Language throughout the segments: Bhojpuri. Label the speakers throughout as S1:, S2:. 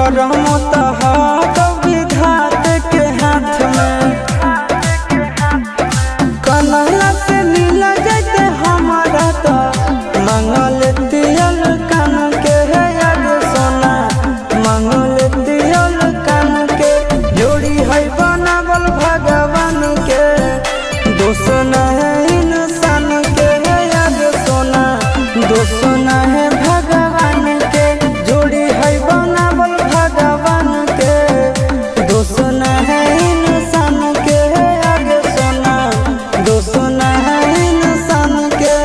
S1: करम तहार विधात के हाथ में। कन्हैया से मिला जाते हमारा तो मंगल तियल कान के है याद सोना, मंगल तियल कान के जोड़ी है बनावल भगवान के। दोष न है इंसान के है याद सोना, दोष न है भगवान के। जोड़ी है बनावल भगवान के, दोष न है इंसान के है याद सोना, दोष न है इंसान के।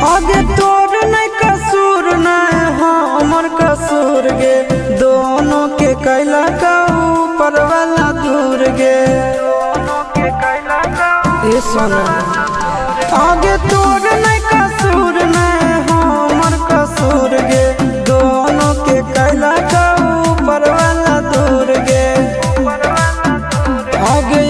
S1: आगे तोर नहीं कसूर नहीं हमर कसूर गे, दोनों के कैला का ऊपर वाला दूर गे। ये सोना आगे तोर नहीं कसूर नहीं हमर कसूर गे, दोनों के कैला का ऊपर वाला दूर गे। आगे